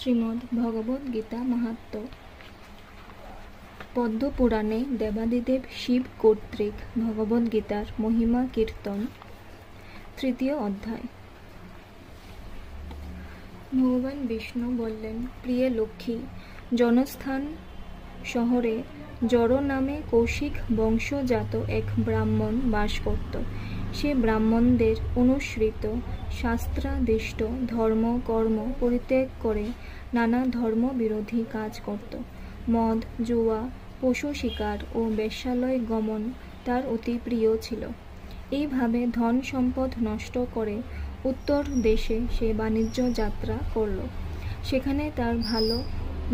শ্রীমদ্ ভগবদ গীতা মাহাত্ম্য। পদ্ম পুরাণে দেবাদিদেব শিব কর্তৃক ভগবদ গীতার মহিমা কীর্তন। তৃতীয় অধ্যায়। ভগবান বিষ্ণু বললেন, প্রিয় লক্ষ্মী, জনস্থান শহরে জড় নামে কৌশিক বংশজাত এক ব্রাহ্মণ বাস করত। সে ব্রাহ্মণদের অনুসৃত শাস্ত্রাদিষ্ট ধর্ম কর্ম পরিত্যাগ করে নানা ধর্ম বিরোধী কাজ করত। মদ, জুয়া, পশু শিকার ও বেশ্যালয় গমন তার অতি প্রিয় ছিল। এইভাবে ধন সম্পদ নষ্ট করে উত্তর দেশে সে বাণিজ্য যাত্রা করল। সেখানে তার ভালো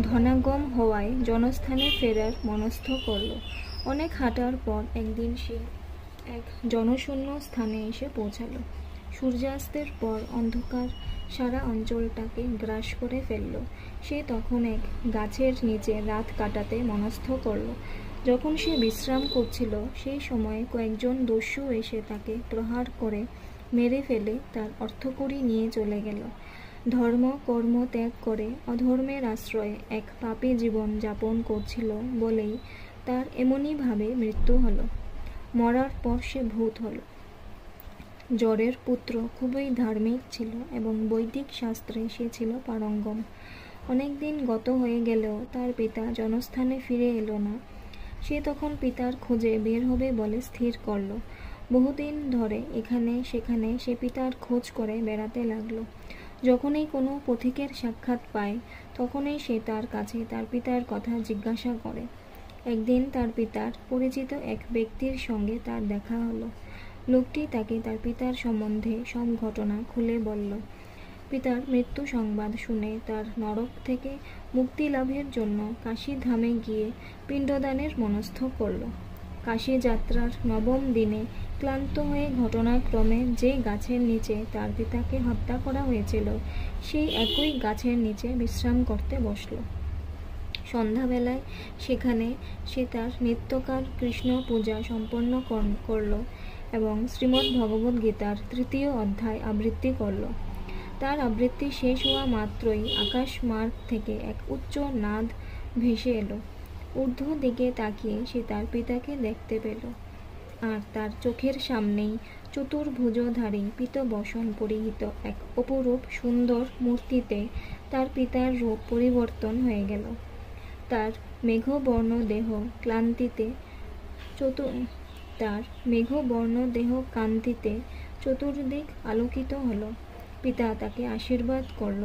ধনাগম হওয়ায় জনস্থানে ফেরার মনস্থ করল। অনেক হাঁটার পর একদিন সে এক জনশূন্য স্থানে এসে পৌঁছালো। সূর্যাস্তের পর অন্ধকার সারা অঞ্চলটাকে গ্রাস করে ফেলল। সে তখন এক গাছের নিচে রাত কাটাতে মনস্থ করল। যখন সে বিশ্রাম করছিল সেই সময়ে কয়েকজন দস্যু এসে তাকে প্রহার করে মেরে ফেলে তার অর্থকড়ি নিয়ে চলে গেল। ধর্ম কর্ম ত্যাগ করে অধর্মের আশ্রয়ে এক পাপী জীবন যাপন করছিল বলেই তার এমনইভাবে মৃত্যু হলো। মরার পর সে ভূত হলো। জরের পুত্র খুবই ধার্মিক ছিল এবং বৈদিক শাস্ত্রে সে ছিল পারঙ্গম। অনেকদিন গত হয়ে গেলেও তার পিতা জনস্থানে ফিরে এলো না। সে তখন পিতার খোঁজে বের হবে বলে স্থির করল। বহুদিন ধরে এখানে সেখানে সে পিতার খোঁজ করে বেড়াতে লাগলো। যখনই কোনো পথিকের সাক্ষাৎ পায় তখনই সে তার কাছে তার পিতার কথা জিজ্ঞাসা করে। একদিন তার পিতার পরিচিত এক ব্যক্তির সঙ্গে তার দেখা হলো। লোকটি তাকে তার পিতার সম্বন্ধে সব ঘটনা খুলে বলল। পিতার মৃত্যু সংবাদ শুনে তার নরক থেকে মুক্তি লাভের জন্য কাশী ধামে গিয়ে পিণ্ডদানের মনস্থ করল। কাশী যাত্রার নবম দিনে ক্লান্ত হয়ে ঘটনাক্রমে যে গাছের নিচে তার পিতাকে হত্যা করা হয়েছিল সেই একই গাছের নিচে বিশ্রাম করতে বসল। সন্ধ্যাবেলায় সেখানে সে তার নিত্যকার কৃষ্ণ পূজা সম্পন্ন করল এবং শ্রীমদ্ ভগবদ গীতার তৃতীয় অধ্যায় আবৃত্তি করল। তার আবৃত্তি শেষ হওয়া মাত্রই আকাশ মার্গ থেকে এক উচ্চ নাদ ভেসে এলো। ঊর্ধ্ব দিকে তাকিয়ে সে তার পিতাকে দেখতে পেল, আর তার চোখের সামনেই চতুর্ভুজধারী পীতবসন পরিহিত এক অপরূপ সুন্দর মূর্তিতে তার পিতার রূপ পরিবর্তন হয়ে গেল। তার মেঘবর্ণ দেহ কান্তিতে চতুর্দিক আলোকিত হলো। পিতা তাকে আশীর্বাদ করল।